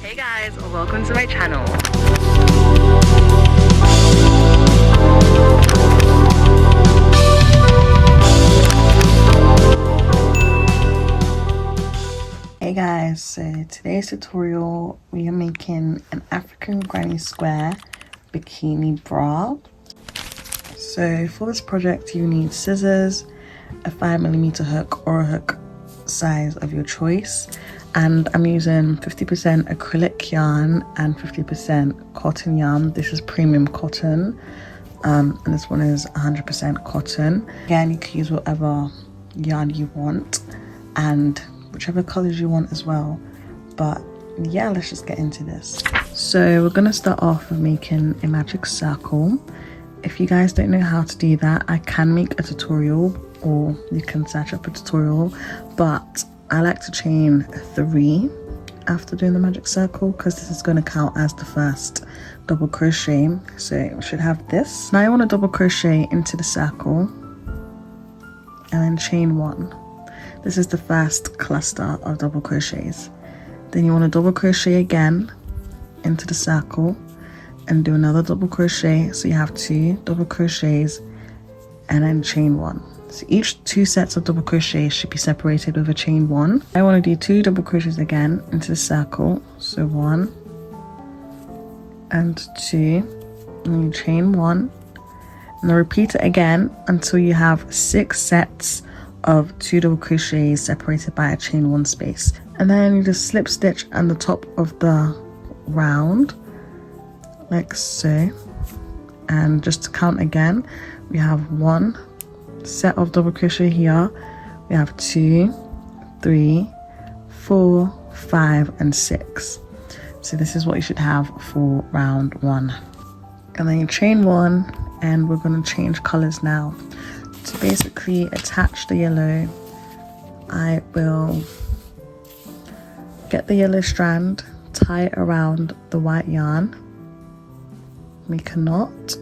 Hey guys, welcome to my channel. Hey guys, so today's tutorial we are making an African granny square bikini bra. So for this project you need scissors, a 5mm hook or a hook size of your choice, and I'm using 50% acrylic yarn and 50% cotton yarn. This is premium cotton, and this one is 100% cotton. Again, you can use whatever yarn you want and whichever colors you want as well. But yeah, let's just get into this. So we're gonna start off with making a magic circle. If you guys don't know how to do that, I can make a tutorial, or you can search up a tutorial, but I like to chain 3 after doing the magic circle because this is going to count as the first double crochet. So we should have this. Now you want to double crochet into the circle and then chain 1. This is the first cluster of double crochets. Then you want to double crochet again into the circle and do another double crochet, so you have 2 double crochets and then chain 1. So each 2 sets of double crochets should be separated with a chain 1. I want to do 2 double crochets again into the circle, so 1 and 2, and you chain 1, and then repeat it again until you have 6 sets of 2 double crochets separated by a chain 1 space. And then you just slip stitch on the top of the round like so, and just to count again, we have 1 set of double crochet here, we have 2, 3, 4, 5 and 6. So this is what you should have for round 1. And then you chain 1, and we're going to change colors now. To basically attach the yellow, I will get the yellow strand, tie it around the white yarn, make a knot,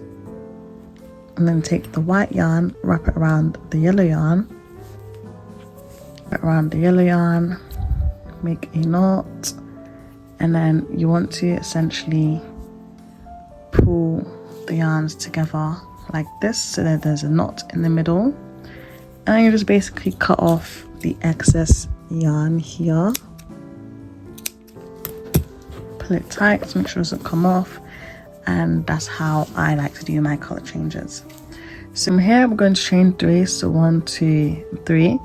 and then take the white yarn, wrap it around the yellow yarn, make a knot, and then you want to essentially pull the yarns together like this so that there's a knot in the middle, and then you just basically cut off the excess yarn here, pull it tight to make sure it doesn't come off. And that's how I like to do my color changes. So from here we're going to chain 3, so 1, 2, 3,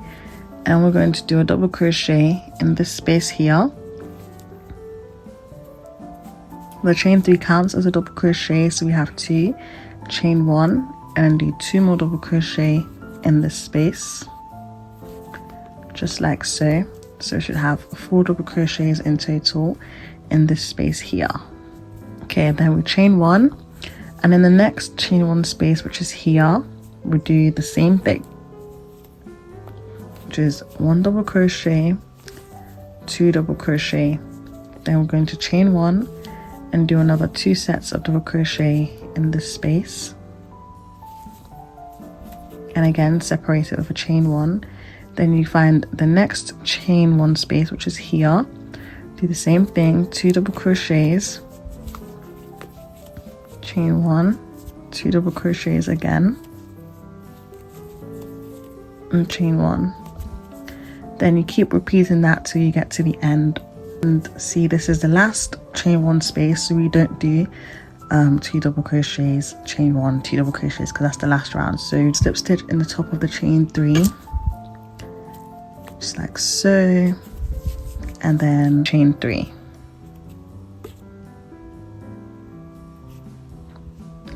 and we're going to do a double crochet in this space here. The chain 3 counts as a double crochet, so we have 2, chain 1, and do 2 more double crochet in this space, just like so. So we should have 4 double crochets in total in this space here. Okay, then we chain 1, and in the next chain 1 space, which is here, we do the same thing, which is 1 double crochet, 2 double crochet. Then we're going to chain 1 and do another 2 sets of double crochet in this space, and again separate it with a chain 1. Then you find the next chain 1 space, which is here, do the same thing, 2 double crochets, chain 1, 2 double crochets again, and chain 1. Then you keep repeating that till you get to the end. And see, this is the last chain 1 space, so we don't do 2 double crochets, chain 1, 2 double crochets, because that's the last round. So slip stitch in the top of the chain 3, just like so, and then chain 3.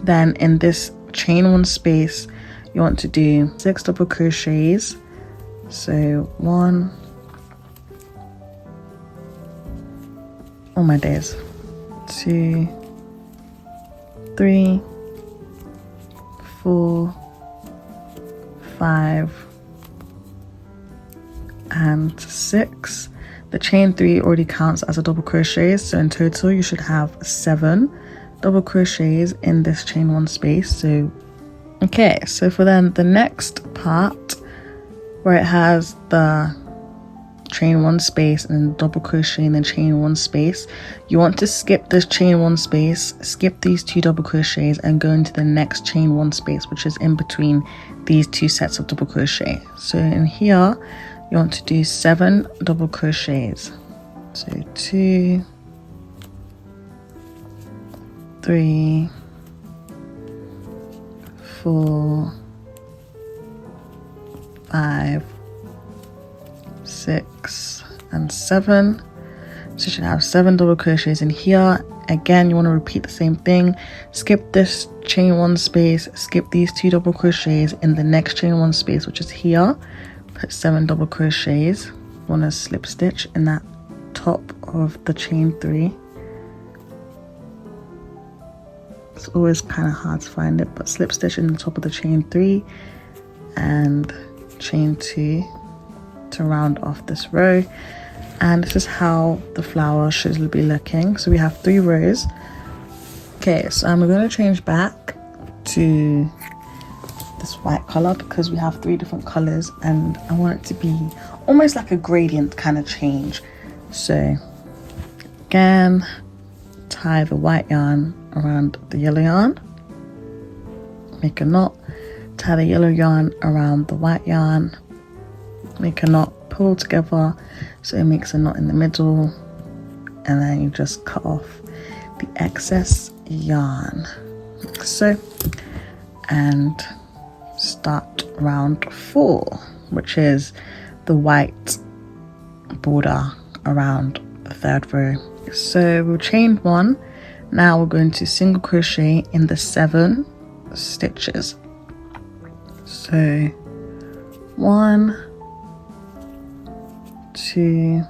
Then in this chain 1 space, you want to do 6 double crochets. So 1, oh my days, 2, 3, 4, 5, and 6. The chain 3 already counts as a double crochet, so in total you should have 7 double crochets in this chain 1 space. So okay, so for then the next part where it has the chain 1 space, and then double crochet and then chain 1 space. You want to skip this chain 1 space, skip these 2 double crochets, and go into the next chain 1 space, which is in between these 2 sets of double crochet. So in here you want to do 7 double crochets. So 2, 3, 4, 5, 6 and 7. So you should have 7 double crochets in here. Again, you want to repeat the same thing. Skip this chain 1 space, skip these 2 double crochets in the next chain 1 space, which is here. Put 7 double crochets. You want to slip stitch in that top of the chain 3. It's always kind of hard to find it, but slip stitch in the top of the chain 3 and chain 2 to round off this row. And this is how the flower should be looking. So we have 3 rows. Okay, so I'm going to change back to this white color because we have 3 different colors and I want it to be almost like a gradient kind of change. So again, tie the white yarn around the yellow yarn, make a knot, tie the yellow yarn around the white yarn, make a knot, pull together so it makes a knot in the middle, and then you just cut off the excess yarn like so, and start round 4, which is the white border around the 3rd row. So we'll chain 1. Now we're going to single crochet in the 7 stitches. So 1, 2,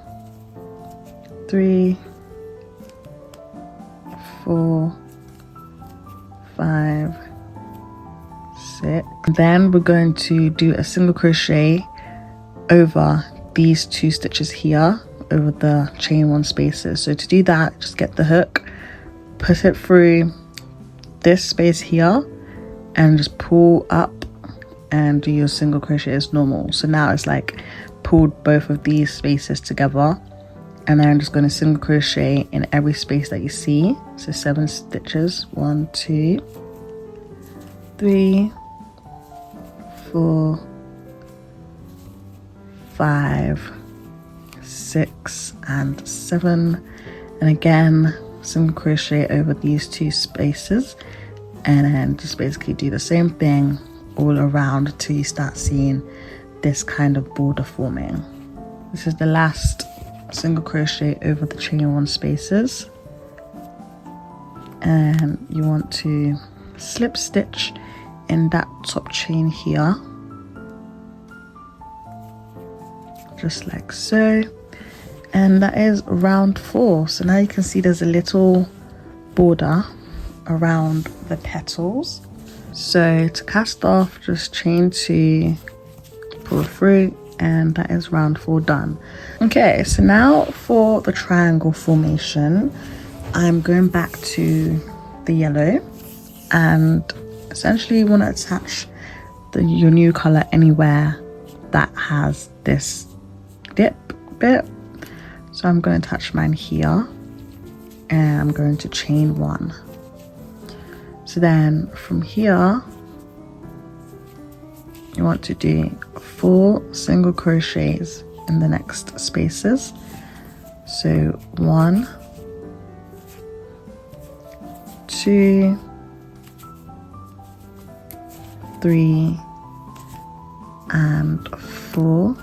3, 4, 5, 6. Then we're going to do a single crochet over these 2 stitches here, over the chain 1 spaces. So to do that, just get the hook, put it through this space here, and just pull up and do your single crochet as normal. So now it's like pulled both of these spaces together, and then I'm just going to single crochet in every space that you see. So 7 stitches, 1, 2, 3, 4, 5, 6 and 7, and again single crochet over these 2 spaces, and then just basically do the same thing all around until you start seeing this kind of border forming. This is the last single crochet over the chain 1 spaces, and you want to slip stitch in that top chain here, just like so, and that is round 4. So now you can see there's a little border around the petals. So to cast off, just chain 2, pull through, and that is round 4 done. Okay, so now for the triangle formation, I'm going back to the yellow, and essentially you want to attach your new color anywhere that has this dip bit. So I'm going to attach mine here, and I'm going to chain 1. So then from here you want to do 4 single crochets in the next spaces. So 1, 2, 3 and 4.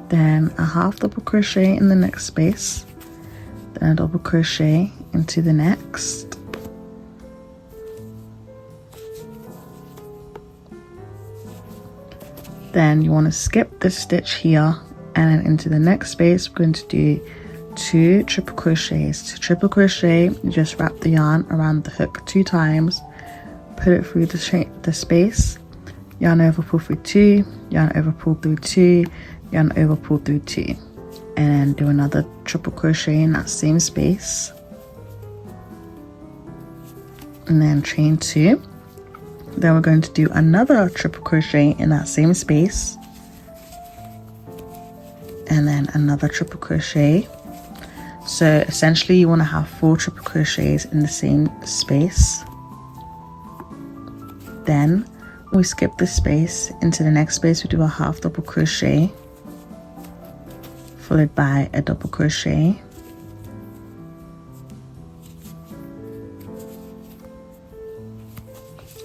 Then a half double crochet in the next space, then a double crochet into the next, then you want to skip this stitch here, and then into the next space we're going to do 2 triple crochets. To triple crochet, you just wrap the yarn around the hook 2 times, put it through the space, yarn over, pull through 2, yarn over, pull through 2, yarn over, pull through 2, and then do another triple crochet in that same space, and then chain 2. Then we're going to do another triple crochet in that same space, and then another triple crochet. So essentially you want to have 4 triple crochets in the same space. Then we skip this space. Into the next space we do a half double crochet followed by a double crochet,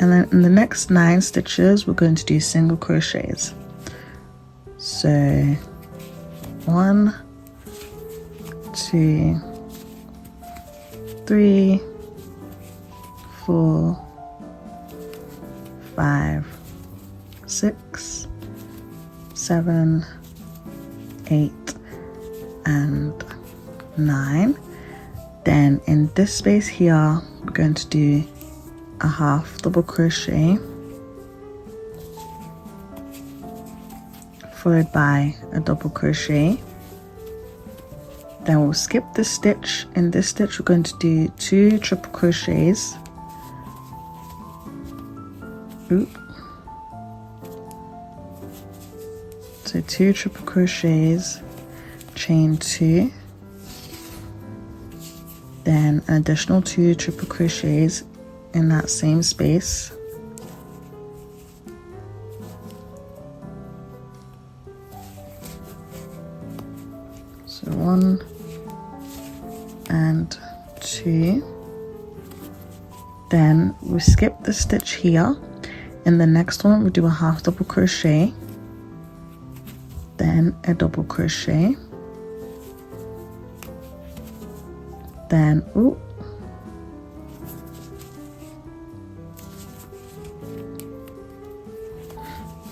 and then in the next 9 stitches we're going to do single crochets. So 1, 2, 3, 4, 5, 6, 7, 8, and 9. Then in this space here we're going to do a half double crochet followed by a double crochet. Then we'll skip this stitch. In this stitch we're going to do 2 triple crochets. So 2 triple crochets, chain 2, then an additional 2 triple crochets in that same space, so 1 and 2. Then we skip the stitch here. In the next one we do a half double crochet, then a double crochet, then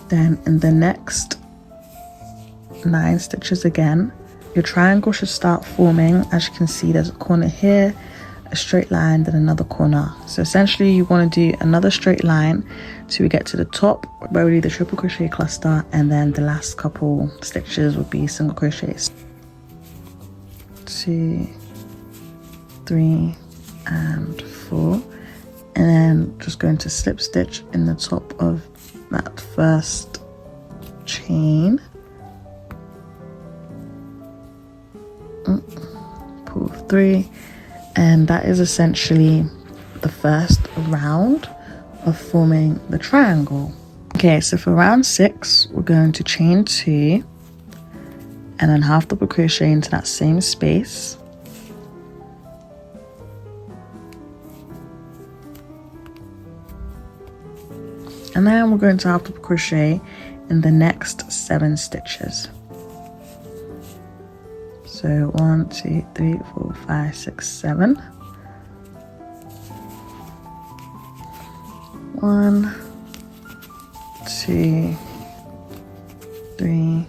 then in the next 9 stitches again, your triangle should start forming. As you can see, there's a corner here, a straight line, then another corner. So essentially you want to do another straight line till we get to the top where we do the triple crochet cluster, and then the last couple stitches will be single crochets. 2, 3, and 4, and then just going to slip stitch in the top of that first chain, pull 3, and that is essentially the first round of forming the triangle. Okay, so for round 6 we're going to chain 2 and then half double crochet into that same space, and then we're going to half double crochet in the next 7 stitches. So 1, 2, 3, 4, 5, 6, 7. 1, 2, 3,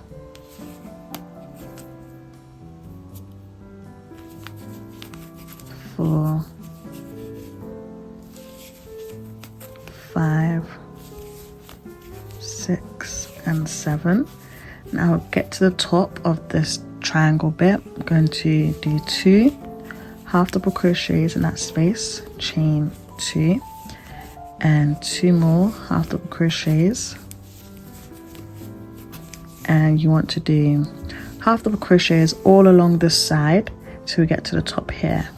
4, 5, 6, and 7. Now get to the top of this triangle bit. I'm going to do 2 half double crochets in that space, chain 2, and 2 more half double crochets, and you want to do half double crochets all along this side till we get to the top here.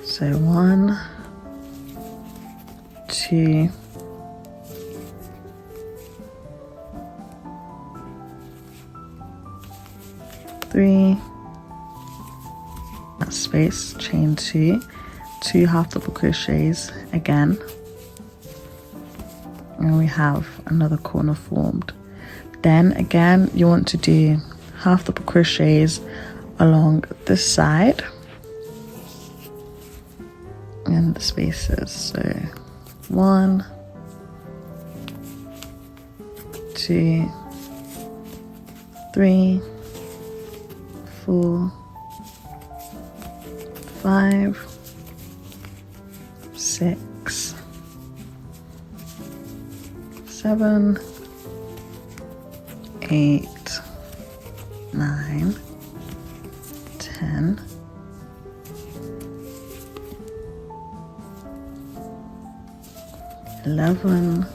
So 1, 2, 3, that space, chain 2, 2 half double crochets again, and we have another corner formed. Then again you want to do half double crochets along this side and the spaces. So 1, 2, 3, 4, 5, 6, 7, 8, 9, 10, 11,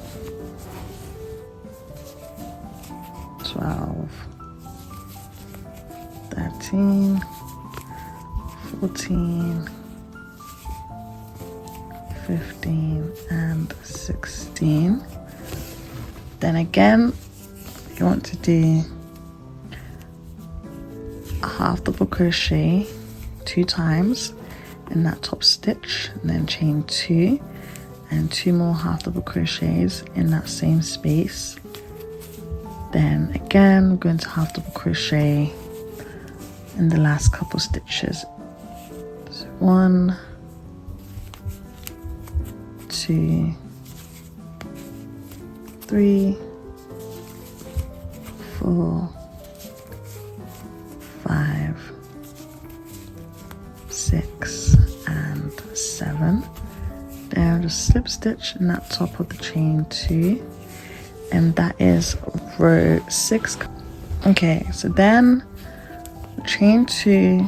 12, 13, 14, 15, and 16. Then again, you want to do a half double crochet 2 times in that top stitch, and then chain 2 and 2 more half double crochets in that same space. Then again, we're going to half double crochet in the last couple stitches. So 1, 2, 3, 4, 5, 6, and 7. Then just slip stitch in that top of the chain 2, and that is row 6. Okay, so then chain 2,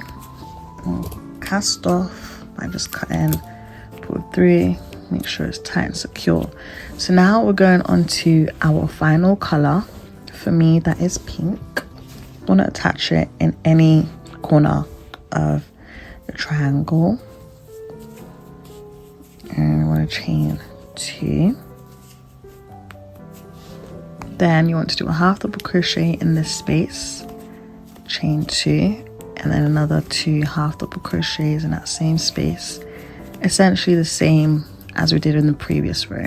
we'll cast off by just cutting, pull 3, make sure it's tight and secure. So now we're going on to our final color. For me, that is pink. I want to attach it in any corner of the triangle, and you want to chain 2. Then you want to do a half double crochet in this space, chain 2, and then another 2 half double crochets in that same space, essentially the same as we did in the previous row.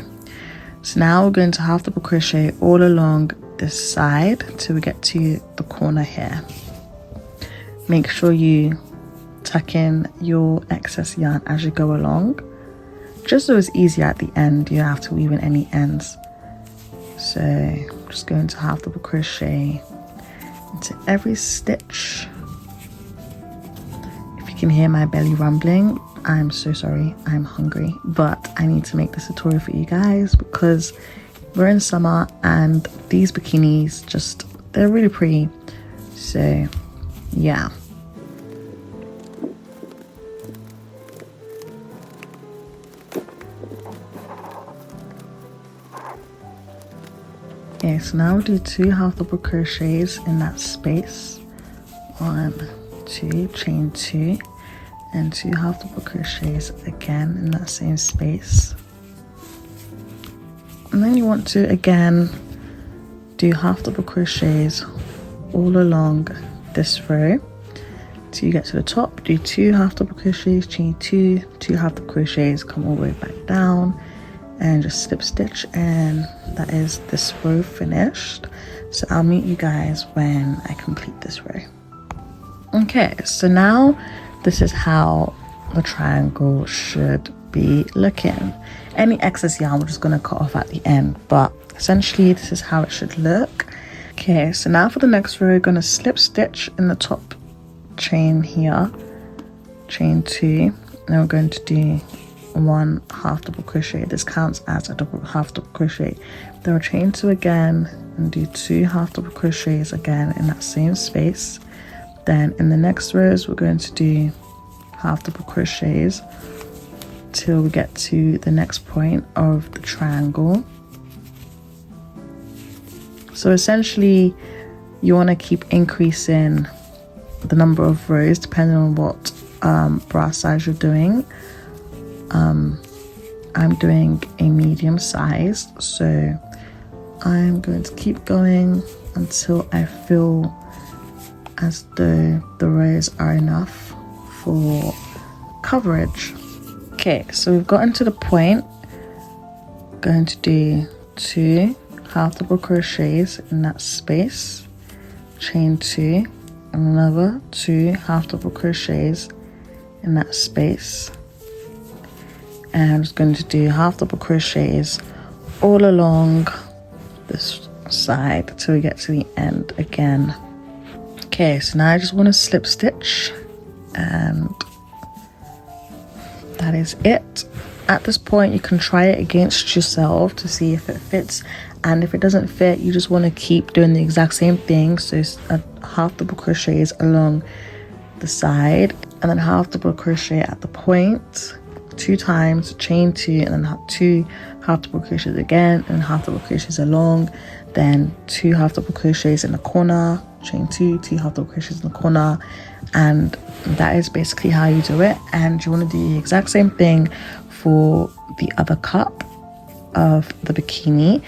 So now we're going to half double crochet all along this side till we get to the corner here. Make sure you tuck in your excess yarn as you go along, just so it's easier at the end. You don't have to weave in any ends. So I'm just going to half double crochet into every stitch. If you can hear my belly rumbling, I'm so sorry, I'm hungry, but I need to make this tutorial for you guys because we're in summer and these bikinis they're really pretty. So yeah. Okay, so now we'll do 2 half double crochets in that space. 1, 2, chain 2, and 2 half double crochets again in that same space. And then you want to again do half double crochets all along this row till you get to the top. Do 2 half double crochets, chain 2, 2 half double crochets, come all the way back down, and just slip stitch, and that is this row finished. So I'll meet you guys when I complete this row. Okay, so now this is how the triangle should be looking. Any excess yarn we're just going to cut off at the end, but essentially this is how it should look. Okay, so now for the next row, we're going to slip stitch in the top chain here, chain 2, and then we're going to do 1 half double crochet. This counts as a half double crochet. Then we'll chain 2 again and do 2 half double crochets again in that same space. Then in the next rows, we're going to do half double crochets till we get to the next point of the triangle. So essentially you want to keep increasing the number of rows depending on what bra size you're doing. I'm doing a medium size, so I'm going to keep going until I feel as though the rows are enough for coverage. Okay, so we've gotten to the point. I'm going to do 2 half double crochets in that space, chain 2, and another 2 half double crochets in that space. And I'm just going to do half double crochets all along this side till we get to the end again. Okay, so now I just want to slip stitch, and that is it. At this point you can try it against yourself to see if it fits, and if it doesn't fit you just want to keep doing the exact same thing. So a half double crochets along the side, and then half double crochet at the point 2 times, chain 2, and then 2 half double crochets again, and half double crochets along, then 2 half double crochets in the corner, chain 2, 2 half double crochets in the corner, and that is basically how you do it. And you want to do the exact same thing for the other cup of the bikini,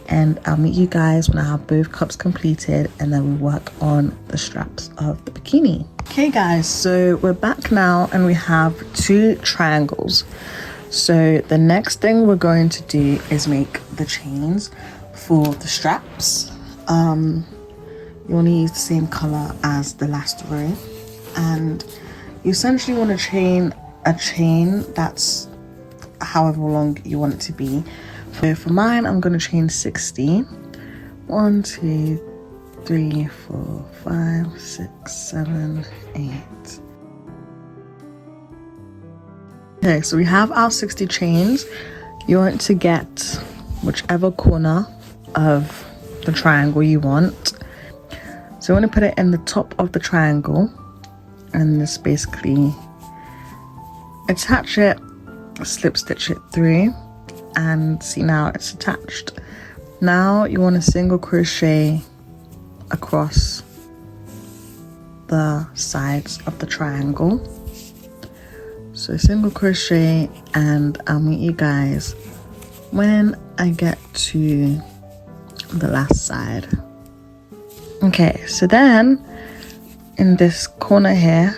and I'll meet you guys when I have both cups completed, and then we work on the straps of the bikini. Okay guys, so we're back now and we have 2 triangles. So the next thing we're going to do is make the chains for the straps. You want to use the same color as the last row, and you essentially want to chain a chain that's however long you want it to be. So for mine, I'm going to chain 60. 1, 2, 3, 4, 5, 6, 7, 8. Okay, so we have our 60 chains. You want to get whichever corner of the triangle you want. So you want to put it in the top of the triangle, and just basically attach it, slip stitch it through, and see, now it's attached. Now you want to single crochet across the sides of the triangle. So single crochet, and I'll meet you guys when I get to the last side. Okay, so then in this corner here,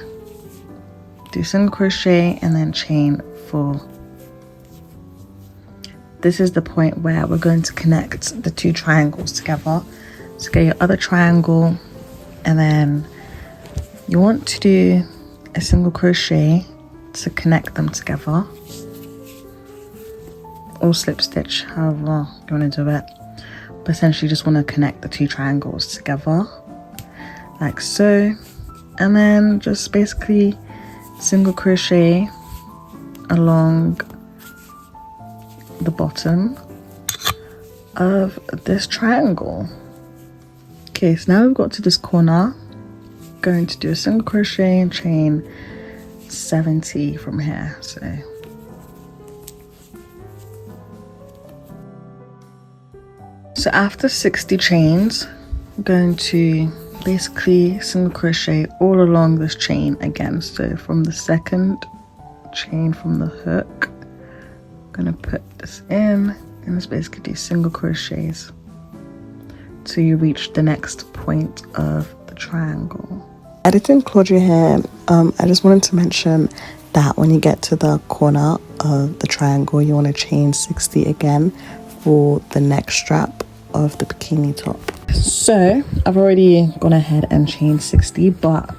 do single crochet and then chain 4. This is the point where we're going to connect the 2 triangles together. So get your other triangle, and then you want to do a single crochet to connect them together, or slip stitch, however you want to do it. But essentially you just want to connect the 2 triangles together like so, and then just basically single crochet along the bottom of this triangle. Okay, so now we've got to this corner. Going to do a single crochet and chain 70 from here. So after 60 chains, I'm going to basically single crochet all along this chain again. So from the second chain from the hook, I'm gonna put this in, and just basically do single crochets till you reach the next point of the triangle. Editing Claudia here, I just wanted to mention that when you get to the corner of the triangle, you want to chain 60 again for the next strap of the bikini top. So I've already gone ahead and chained 60, but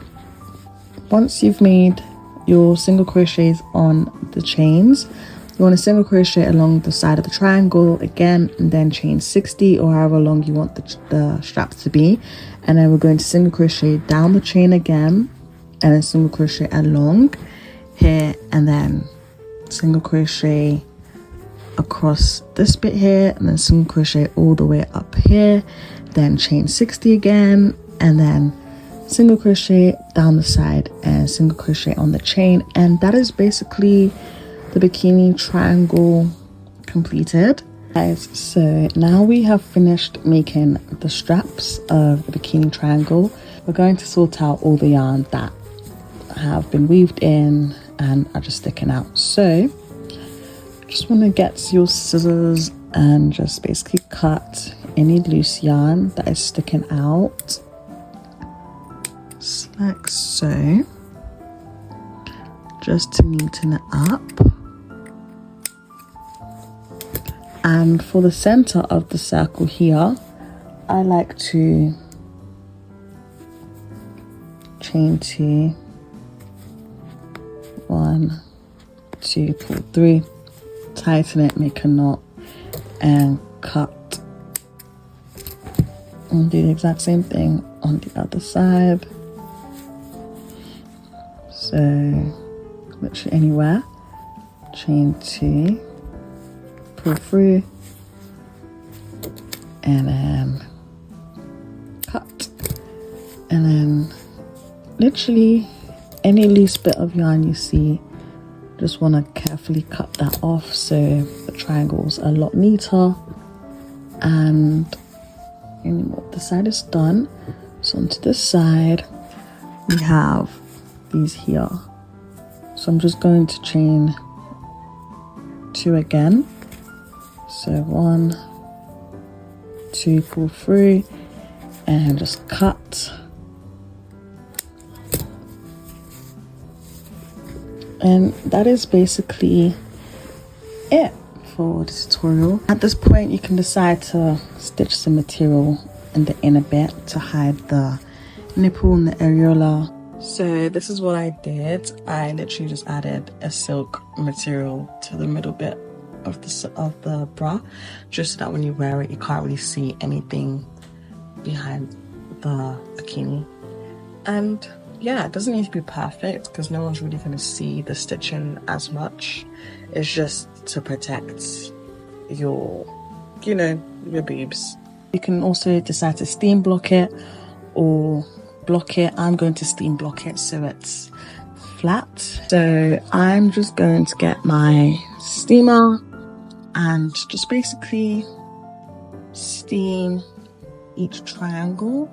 once you've made your single crochets on the chains, you want to single crochet along the side of the triangle again, and then chain 60 or however long you want the straps to be. And then we're going to single crochet down the chain again, and then single crochet along here, and then single crochet across this bit here, and then single crochet all the way up here, then chain 60 again, and then single crochet down the side and single crochet on the chain. And that is basically the bikini triangle completed. Guys, so now we have finished making the straps of the bikini triangle. We're going to sort out all the yarn that have been weaved in and are just sticking out. So just want to get your scissors and just basically cut any loose yarn that is sticking out, just like so, just to neaten it up. And for the center of the circle here, I like to chain 2, 1, 2, pull 3, tighten it, make a knot, and cut. And do the exact same thing on the other side. So literally anywhere, chain 2, pull through, and then cut. And then literally any loose bit of yarn you see, Just want to carefully cut that off so the triangle's a lot neater. And the side is done. So onto this side we have these here. So I'm just going to chain 2 again. So 1, 2, pull through and just cut. And that is basically it for the tutorial. At this point you can decide to stitch some material in the inner bit to hide the nipple and the areola. So this is what I did. I literally just added a silk material to the middle bit of the bra, just so that when you wear it you can't really see anything behind the bikini. And yeah, it doesn't need to be perfect because no one's really going to see the stitching as much. It's just to protect your, you know, your boobs. You can also decide to steam block it or block it. I'm going to steam block it so it's flat. So I'm just going to get my steamer and just basically steam each triangle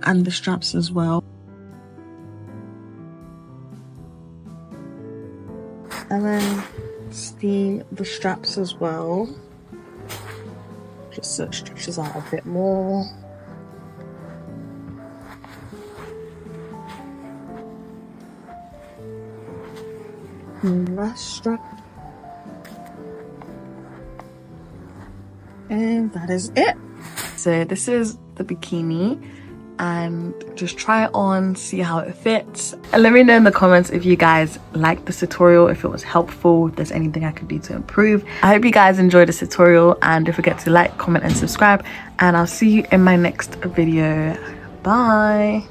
and the straps as well. And then steam the straps as well, just so it stretches out a bit more. And last strap. And that is it. So this is the bikini, and just try it on, see how it fits, and let me know in the comments if you guys liked this tutorial, if it was helpful, if there's anything I could do to improve. I hope you guys enjoyed this tutorial, and don't forget to like, comment and subscribe, and I'll see you in my next video. Bye.